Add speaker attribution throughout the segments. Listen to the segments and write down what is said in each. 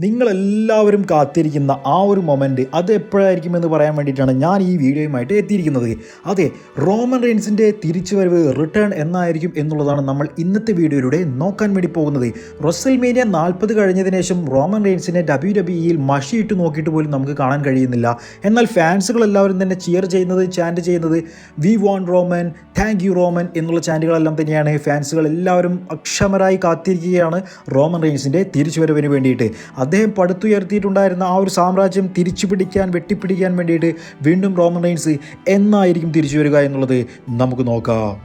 Speaker 1: നിങ്ങളെല്ലാവരും കാത്തിരിക്കുന്ന ആ ഒരു മൊമെൻറ്റ് അത് എപ്പോഴായിരിക്കുമെന്ന് പറയാൻ വേണ്ടിയിട്ടാണ് ഞാൻ ഈ വീഡിയോയുമായിട്ട് എത്തിയിരിക്കുന്നത്. അതെ, റോമൻ റെയിൻസിൻ്റെ തിരിച്ചുവരവ് റിട്ടേൺ എന്നായിരിക്കും എന്നുള്ളതാണ് നമ്മൾ ഇന്നത്തെ വീഡിയോയിലൂടെ നോക്കാൻ വേണ്ടി പോകുന്നത്. റെസൽമേനിയ 40 കഴിഞ്ഞതിന് ശേഷം റോമൻ റെയിൻസിനെ WWEയിൽ മഷിയിട്ട് നോക്കിയിട്ട് പോലും നമുക്ക് കാണാൻ കഴിയുന്നില്ല. എന്നാൽ ഫാൻസുകളെല്ലാവരും തന്നെ ചിയർ ചെയ്യുന്നത്, ചാൻറ്റ് ചെയ്യുന്നത് we want Roman, thank you Roman എന്നുള്ള ചാൻറ്റുകളെല്ലാം തന്നെയാണ്. ഫാൻസുകൾ എല്ലാവരും അക്ഷമരായി കാത്തിരിക്കുകയാണ് റോമൻ റെയിൻസിൻ്റെ തിരിച്ചുവരവിന് വേണ്ടിയിട്ട്. അദ്ദേഹം പടുത്തുയർത്തിയിട്ടുണ്ടായിരുന്ന ആ ഒരു സാമ്രാജ്യം തിരിച്ചു പിടിക്കാൻ, വെട്ടിപ്പിടിക്കാൻ വേണ്ടിയിട്ട് വീണ്ടും റോമൻ റെയിൻസ് എന്നായിരിക്കും തിരിച്ചു വരിക എന്നുള്ളത് നമുക്ക് നോക്കാം.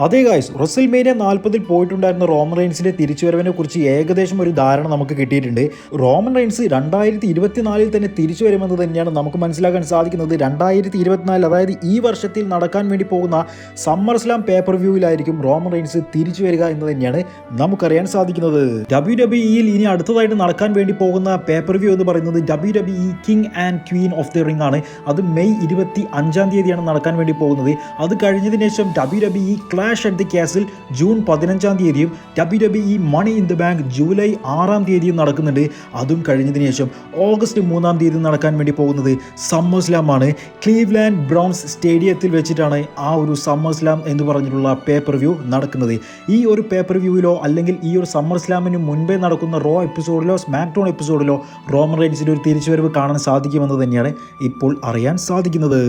Speaker 1: അതേ ഗായ്സ്, റെസൽമേനിയ 40 പോയിട്ടുണ്ടായിരുന്ന റോമൻ റെയിൻസിൻ്റെ തിരിച്ചുവരവിനെ കുറിച്ച് ഏകദേശം ഒരു ധാരണ നമുക്ക് കിട്ടിയിട്ടുണ്ട്. റോമൻ റെയിൻസ് 2024 തന്നെ തിരിച്ചു വരുമെന്ന് തന്നെയാണ് നമുക്ക് മനസ്സിലാക്കാൻ സാധിക്കുന്നത്. 2024, അതായത് ഈ വർഷത്തിൽ നടക്കാൻ വേണ്ടി പോകുന്ന സമ്മർ സ്ലാം പേപ്പർ വ്യൂവിലായിരിക്കും റോമൻ റെയിൻസ് തിരിച്ചു വരിക എന്ന് തന്നെയാണ് നമുക്കറിയാൻ സാധിക്കുന്നത്. WWEയിൽ ഇനി അടുത്തതായിട്ട് നടക്കാൻ വേണ്ടി പോകുന്ന പേപ്പർ വ്യൂ എന്ന് പറയുന്നത് WWE king and Queen of the ring ആണ്. അത് മെയ് 25 നടക്കാൻ വേണ്ടി പോകുന്നത്. അത് കഴിഞ്ഞതിന് ശേഷം WWE clash at the castle June 15 WWE money in the bank July 6 നടക്കുന്നുണ്ട്. അതും കഴിഞ്ഞതിന് ശേഷം ഓഗസ്റ്റ് 3 നടക്കാൻ വേണ്ടി പോകുന്നത് സമ്മർ സ്ലാം ആണ്. ക്ലീവ്ലാൻഡ് ബ്രൗൺസ് സ്റ്റേഡിയത്തിൽ വെച്ചിട്ടാണ് ആ ഒരു സമ്മർ സ്ലാം എന്ന് പറഞ്ഞിട്ടുള്ള പേപ്പർ വ്യൂ നടക്കുന്നത്. ഈ ഒരു പേപ്പർ വ്യൂവിലോ അല്ലെങ്കിൽ ഈ ഒരു സമ്മർ സ്ലാമിന് മുൻപേ നടക്കുന്ന റോ എപ്പിസോഡിലോ സ്മാക്ഡൗൺ എപ്പിസോഡിലോ റോമൻ റെയിൻസിൻ്റെ ഒരു തിരിച്ചുവരവ് കാണാൻ സാധിക്കുമെന്ന് തന്നെയാണ് ഇപ്പോൾ അറിയാൻ സാധിക്കുന്നത്.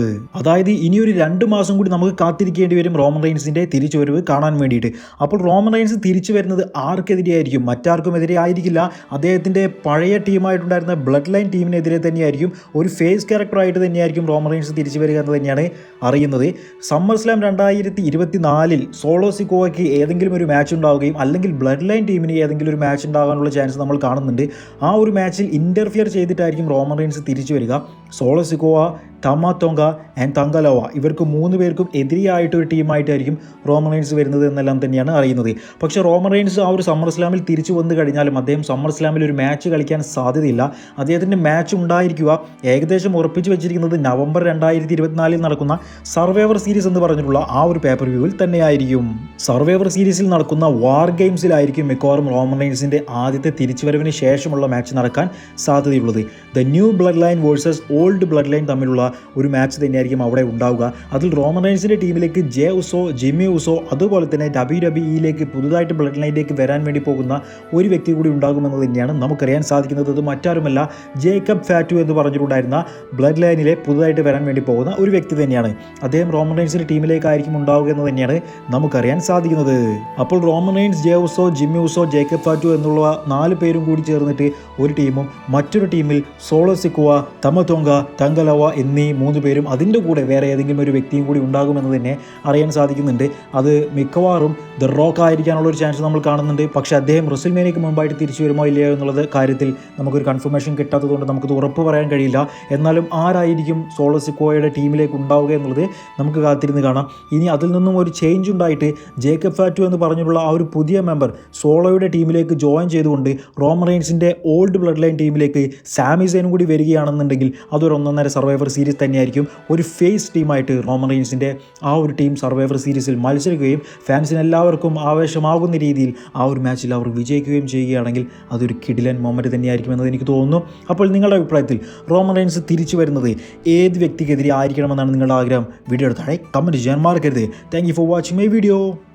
Speaker 1: അതായത് ഇനിയൊരു 2 മാസം കൂടി നമുക്ക് കാത്തിരിക്കേണ്ടി വരും റോമൻ റെയിൻസിൻ്റെ തിരിച്ചുവരവ് കാണാൻ വേണ്ടിയിട്ട്. അപ്പോൾ റോമൻ റെയിൻസ് തിരിച്ചു വരുന്നത് ആർക്കെതിരെയായിരിക്കും? മറ്റാർക്കും എതിരെ ആയിരിക്കില്ല. അദ്ദേഹത്തിൻ്റെ പഴയ ടീമായിട്ടുണ്ടായിരുന്ന ബ്ലഡ് ലൈൻ ടീമിനെതിരെ തന്നെയായിരിക്കും. ഒരു ഫേസ് ക്യാരക്ടറായിട്ട് തന്നെയായിരിക്കും റോമൻ റെയിൻസ് തിരിച്ചു വരിക എന്ന് തന്നെയാണ് അറിയുന്നത്. സമ്മർ സ്ലാം 2024 സോളോ സിക്കോവയ്ക്ക് ഏതെങ്കിലും ഒരു മാച്ച് ഉണ്ടാവുകയും അല്ലെങ്കിൽ ബ്ലഡ് ലൈൻ ടീമിന് ഏതെങ്കിലും ഒരു മാച്ച് ഉണ്ടാകാനുള്ള ചാൻസ് നമ്മൾ കാണുന്നുണ്ട്. ആ ഒരു മാച്ചിൽ ഇൻ്റർഫിയർ ചെയ്തിട്ടായിരിക്കും റോമൻ റെയിൻസ് തിരിച്ചു വരിക. സോളോ സിക്കോവ, ടമാ ടോങ്ക ആൻഡ് തങ്കലോവ, ഇവർക്ക് 3 പേർക്കും എതിരെയായിട്ടൊരു ടീമായിട്ടായിരിക്കും റോമൻ റെയിൻസ് വരുന്നത് എന്നെല്ലാം തന്നെയാണ് അറിയുന്നത്. പക്ഷേ റോമൻ റെയിൻസ് ആ ഒരു സമ്മർ സ്ലാമിൽ തിരിച്ചു വന്നു കഴിഞ്ഞാലും അദ്ദേഹം സമ്മർ സ്ലാമിൽ ഒരു മാച്ച് കളിക്കാൻ സാധ്യതയില്ല. അദ്ദേഹത്തിൻ്റെ മാച്ച് ഉണ്ടായിരിക്കുക ഏകദേശം ഉറപ്പിച്ച് വെച്ചിരിക്കുന്നത് നവംബർ 2024 നടക്കുന്ന സർവൈവർ സീരീസ് എന്ന് പറഞ്ഞിട്ടുള്ള ആ ഒരു പേപ്പർ വ്യൂവിൽ തന്നെയായിരിക്കും. സർവൈവർ സീരീസിൽ നടക്കുന്ന വാർ ഗെയിംസിലായിരിക്കും മിക്കവാറും റോമൻ റെയിൻസിൻ്റെ ആദ്യത്തെ തിരിച്ചുവരവിന് ശേഷമുള്ള മാച്ച് നടക്കാൻ സാധ്യതയുള്ളത്. The new blood line versus old blood line തമ്മിലുള്ള ഒരു മാച്ച് തന്നെയായിരിക്കും അവിടെ ഉണ്ടാവുക. അതിൽ റോമൻ റെയിൻസിൻ്റെ ടീമിലേക്ക് ജെ ഉസോ, ജിമ്മി ഉസോ, അതുപോലെ തന്നെ WWEയിലേക്ക് പുതുതായിട്ട് ബ്ലഡ് ലൈനിലേക്ക് വരാൻ വേണ്ടി പോകുന്ന ഒരു വ്യക്തി കൂടി ഉണ്ടാകുമെന്ന് തന്നെയാണ് നമുക്കറിയാൻ സാധിക്കുന്നത്. അത് മറ്റാരുമല്ല, ജേക്കബ് ഫാറ്റു എന്ന് പറഞ്ഞിട്ടുണ്ടായിരുന്ന ബ്ലഡ് ലൈനിലെ പുതുതായിട്ട് വരാൻ വേണ്ടി പോകുന്ന ഒരു വ്യക്തി തന്നെയാണ്. അദ്ദേഹം റോമൻ റെയിൻസിൻ്റെ ടീമിലേക്കായിരിക്കും ഉണ്ടാവുക എന്ന് തന്നെയാണ് നമുക്കറിയാൻ സാധിക്കുന്നത്. അപ്പോൾ Roman Reigns, Jey Uso, Jimmy Uso, Jacob Fatu എന്നുള്ള 4 പേരും കൂടി ചേർന്നിട്ട് ഒരു ടീമും, മറ്റൊരു ടീമിൽ സോളോ സിക്കുവ, തമതോങ്ക, തങ്കലോവ എന്നീ 3 പേരും, അതിൻ്റെ കൂടെ വേറെ ഏതെങ്കിലും ഒരു വ്യക്തിയും കൂടി ഉണ്ടാകുമെന്ന് തന്നെ അറിയാൻ സാധിക്കുന്നുണ്ട്. അത് മിക്കവാറും ദ റോക്ക് ആയിരിക്കാനുള്ളൊരു ചാൻസ് നമ്മൾ കാണുന്നുണ്ട്. പക്ഷേ അദ്ദേഹം റെസൽമേനിയയ്ക്ക് മുമ്പായിട്ട് തിരിച്ചു വരുമോ ഇല്ലയോ എന്നുള്ളത് കാര്യത്തിൽ നമുക്കൊരു കൺഫർമേഷൻ കിട്ടാത്തതുകൊണ്ട് നമുക്കത് ഉറപ്പ് പറയാൻ കഴിയില്ല. എന്നാലും ആരായിരിക്കും സോളോ സിക്കോയുടെ ടീമിലേക്ക് ഉണ്ടാവുക എന്നുള്ളത് നമുക്ക് കാത്തിരുന്ന് കാണാം. ഇനി അതിൽ നിന്നും ഒരു ചേഞ്ച് ഉണ്ടായിട്ട് ജേക്കബ് ഫാറ്റു എന്ന് പറഞ്ഞിട്ടുള്ള ആ ഒരു പുതിയ മെമ്പർ സോളോയുടെ ടീമിലേക്ക് ജോയിൻ ചെയ്തുകൊണ്ട് റോമൻ റെയിൻസിൻ്റെ ഓൾഡ് ബ്ലഡ് ലൈൻ ടീമിലേക്ക് സാമി സൈനും കൂടി വരികയാണെന്നുണ്ടെങ്കിൽ അതൊരു 1.5 സർവൈവർ സീരീസ് തന്നെയായിരിക്കും. ഒരു ഫേസ് ടീമായിട്ട് റോമൻ റെയിൻസിൻ്റെ ആ ഒരു ടീം സർവൈവർ സീരീസിൽ മത്സരിക്കുകയും ഫാൻസിന് എല്ലാവർക്കും ആവേശമാകുന്ന രീതിയിൽ ആ ഒരു മാച്ചിൽ അവർ വിജയിക്കുകയും ചെയ്യുകയാണെങ്കിൽ അതൊരു കിടിലൻ മൊമെൻറ്റ് തന്നെയായിരിക്കുമെന്ന് എനിക്ക് തോന്നുന്നു. അപ്പോൾ നിങ്ങളുടെ അഭിപ്രായത്തിൽ റോമൻ റെയിൻസ് തിരിച്ചു വരുന്നത് ഏത് വ്യക്തിക്കെതിരെ ആയിരിക്കണമെന്നാണ് നിങ്ങളുടെ ആഗ്രഹം? വീഡിയോ എടുത്താൽ കമൻറ്റ് ചെയ്യാൻ മറക്കരുത്. Thank you for watching my video.